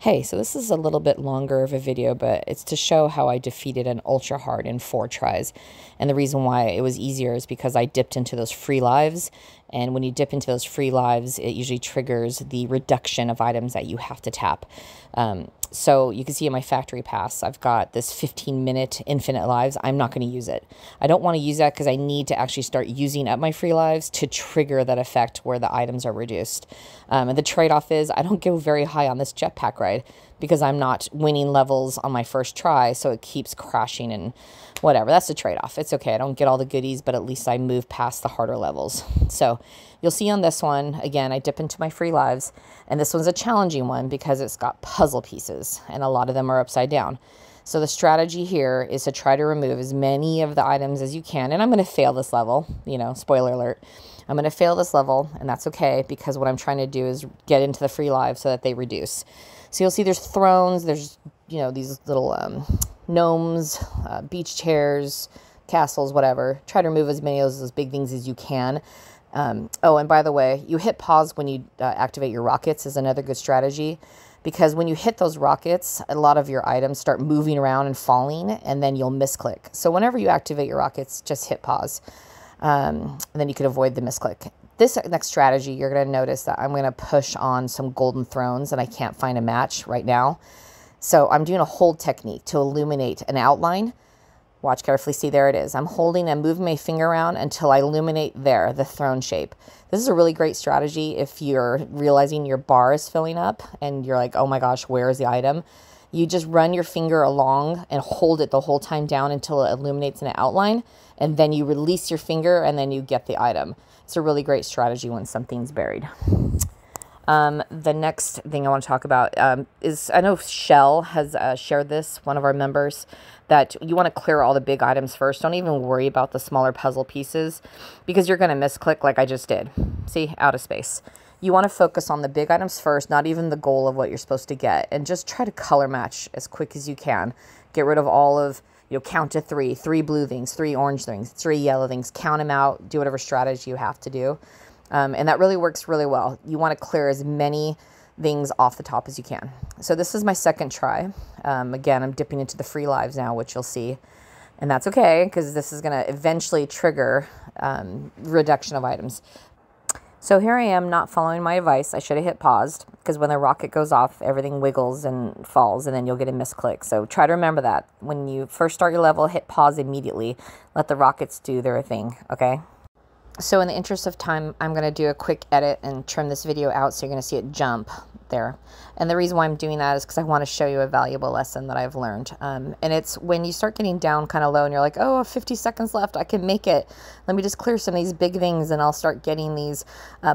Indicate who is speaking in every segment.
Speaker 1: Hey, so this is a little bit longer of a video, but it's to show how I defeated an ultra hard in 4 tries. And the reason why it was easier is because I dipped into those free lives. And when you dip into those free lives, it usually triggers the reduction of items that you have to tap. So you can see in my factory pass, I've got this 15-minute infinite lives. I'm not going to use it. I don't want to use that because I need to actually start using up my free lives to trigger that effect where the items are reduced. And the trade-off is I don't go very high on this jetpack ride because I'm not winning levels on my first try, so it keeps crashing and whatever. That's the trade-off. It's okay. I don't get all the goodies, but at least I move past the harder levels. So you'll see on this one, again, I dip into my free lives, and this one's a challenging one because it's got puzzle pieces, and a lot of them are upside down. So the strategy here is to try to remove as many of the items as you can, and I'm going to fail this level, you know, spoiler alert. I'm going to fail this level, and that's okay because what I'm trying to do is get into the free lives so that they reduce. So you'll see there's thrones, there's, you know, these little gnomes, beach chairs, castles, whatever. Try to remove as many of those big things as you can. Oh, and by the way, you hit pause when you activate your rockets is another good strategy, because when you hit those rockets, a lot of your items start moving around and falling, and then you'll misclick. So whenever you activate your rockets, just hit pause, and then you can avoid the misclick. This next strategy, you're going to notice that I'm going to push on some golden thrones, and I can't find a match right now. So I'm doing a hold technique to illuminate an outline. Watch carefully. See, there it is. I'm holding and moving my finger around until I illuminate there, the throne shape. This is a really great strategy if you're realizing your bar is filling up and you're like, oh my gosh, where is the item? You just run your finger along and hold it the whole time down until it illuminates an outline, and then you release your finger and then you get the item. It's a really great strategy when something's buried. The next thing I want to talk about is, I know Shell has shared this, one of our members, that you want to clear all the big items first. Don't even worry about the smaller puzzle pieces because you're going to misclick like I just did. See, out of space. You want to focus on the big items first, not even the goal of what you're supposed to get, and just try to color match as quick as you can. Get rid of all of, you know, count to 3 blue things, 3 orange things, 3 yellow things, count them out, do whatever strategy you have to do. And that really works really well. You want to clear as many things off the top as you can. So this is my second try. Again, I'm dipping into the free lives now, which you'll see. And that's okay, because this is going to eventually trigger reduction of items. So here I am not following my advice. I should have hit paused, because when the rocket goes off, everything wiggles and falls, and then you'll get a misclick. So try to remember that. When you first start your level, hit pause immediately. Let the rockets do their thing, okay? So in the interest of time, I'm going to do a quick edit and trim this video out so you're going to see it jump there. And the reason why I'm doing that is because I want to show you a valuable lesson that I've learned. And it's when you start getting down kind of low and you're like, oh, 50 seconds left, I can make it. Let me just clear some of these big things and I'll start getting these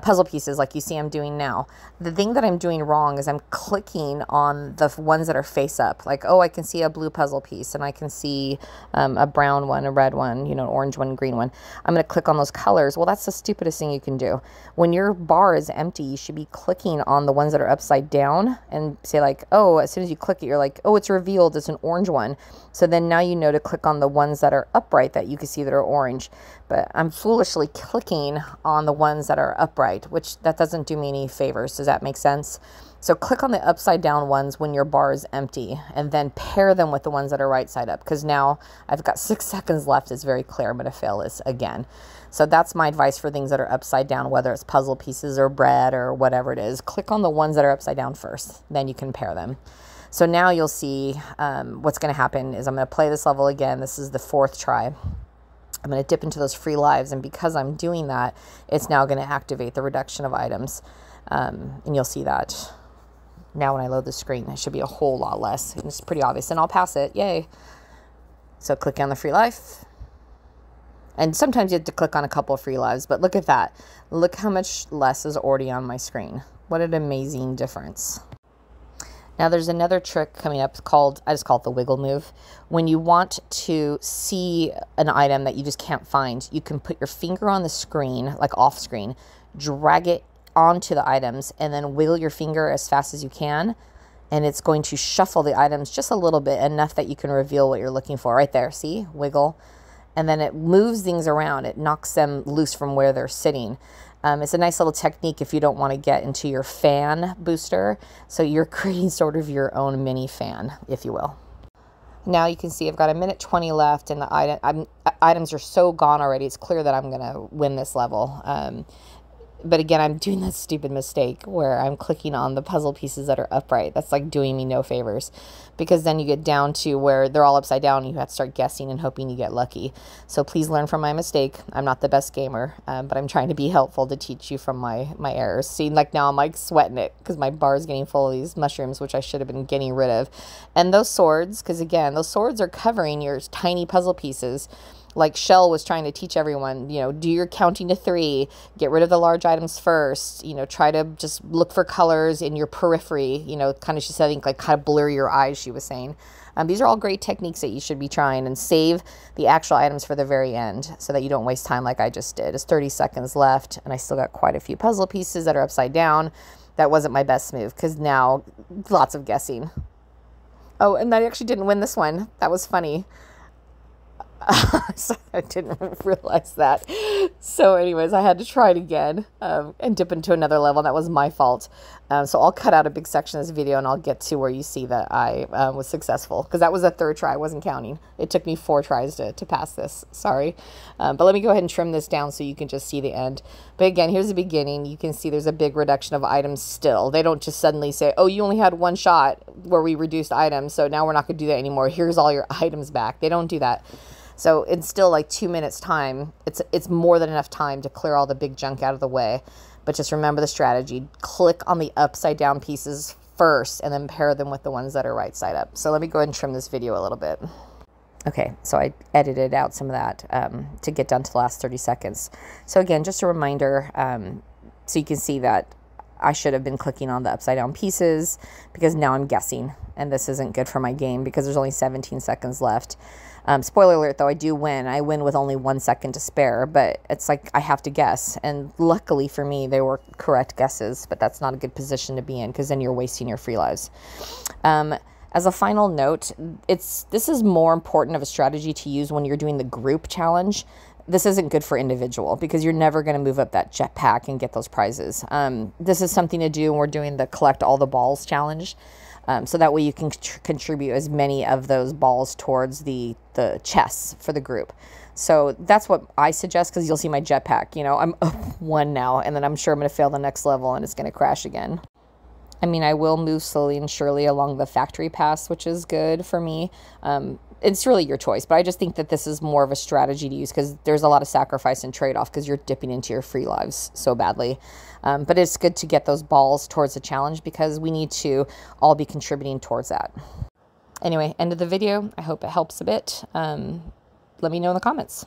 Speaker 1: puzzle pieces like you see I'm doing now. The thing that I'm doing wrong is I'm clicking on the ones that are face up. Like, oh, I can see a blue puzzle piece and I can see a brown one, a red one, you know, an orange one, green one. I'm going to click on those colors. Well, that's the stupidest thing you can do. When your bar is empty, you should be clicking on the ones that are upside down and say like, oh, as soon as you click it, you're like, oh, it's revealed, it's an orange one. So then now you know to click on the ones that are upright that you can see that are orange. But I'm foolishly clicking on the ones that are upright, which that doesn't do me any favors. Does that make sense? So click on the upside down ones when your bar is empty, and then pair them with the ones that are right side up, because now I've got 6 seconds left. It's very clear I'm going to fail this again. So that's my advice for things that are upside down, whether it's puzzle pieces or bread or whatever it is. Click on the ones that are upside down first, then you can pair them. So now you'll see what's going to happen is I'm going to play this level again. This is the 4th try. I'm going to dip into those free lives, and because I'm doing that, it's now going to activate the reduction of items, and you'll see that. Now when I load the screen, it should be a whole lot less. And it's pretty obvious. And I'll pass it. Yay. So click on the free life. And sometimes you have to click on a couple of free lives. But look at that. Look how much less is already on my screen. What an amazing difference. Now there's another trick coming up called, I just call it the wiggle move. When you want to see an item that you just can't find, you can put your finger on the screen, like off screen, drag it onto the items, and then wiggle your finger as fast as you can, and it's going to shuffle the items just a little bit, enough that you can reveal what you're looking for. Right there, see? Wiggle. And then it moves things around. It knocks them loose from where they're sitting. It's a nice little technique if you don't want to get into your fan booster. So you're creating sort of your own mini fan, if you will. Now you can see I've got a minute 20 left, and the items are so gone already. It's clear that I'm going to win this level. But again, I'm doing that stupid mistake where I'm clicking on the puzzle pieces that are upright. That's like doing me no favors, because then you get down to where they're all upside down and you have to start guessing and hoping you get lucky. So please learn from my mistake. I'm not the best gamer, but I'm trying to be helpful to teach you from my errors. See, like now I'm like sweating it because my bar is getting full of these mushrooms, which I should have been getting rid of. And those swords, because again, those swords are covering your tiny puzzle pieces. Like Shell was trying to teach everyone, you know, do your counting to 3, get rid of the large items first, you know, try to just look for colors in your periphery, you know, kind of, she said, I think like kind of blur your eyes, she was saying. These are all great techniques that you should be trying, and save the actual items for the very end so that you don't waste time like I just did. It's 30 seconds left, and I still got quite a few puzzle pieces that are upside down. That wasn't my best move, because now lots of guessing. Oh, and I actually didn't win this one. That was funny. So I didn't realize that. So anyways, I had to try it again and dip into another level. That was my fault. So I'll cut out a big section of this video and I'll get to where you see that I was successful, because that was the 3rd try. I wasn't counting. It took me 4 tries to pass this. Sorry. But let me go ahead and trim this down so you can just see the end. But again, here's the beginning. You can see there's a big reduction of items still. They don't just suddenly say, oh, you only had 1 shot where we reduced items, so now we're not going to do that anymore. Here's all your items back. They don't do that. So it's still like 2 minutes time. It's more than enough time to clear all the big junk out of the way. But just remember the strategy. Click on the upside down pieces first and then pair them with the ones that are right side up. So let me go ahead and trim this video a little bit. Okay, so I edited out some of that to get down to the last 30 seconds. So again, just a reminder, so you can see that I should have been clicking on the upside down pieces, because now I'm guessing, and this isn't good for my game because there's only 17 seconds left. Spoiler alert, though, I do win. I win with only 1 second to spare, but it's like I have to guess. And luckily for me, they were correct guesses, but that's not a good position to be in, because then you're wasting your free lives. As a final note, this is more important of a strategy to use when you're doing the group challenge. This isn't good for individual, because you're never going to move up that jetpack and get those prizes. This is something to do when we're doing the collect all the balls challenge. So that way you can contribute as many of those balls towards the chests for the group. So that's what I suggest, because you'll see my jetpack. You know, I'm up 1 now, and then I'm sure I'm going to fail the next level and it's going to crash again. I mean, I will move slowly and surely along the factory pass, which is good for me. It's really your choice, but I just think that this is more of a strategy to use, because there's a lot of sacrifice and trade-off, because you're dipping into your free lives so badly. But it's good to get those balls towards the challenge, because we need to all be contributing towards that. Anyway, end of the video. I hope it helps a bit. Let me know in the comments.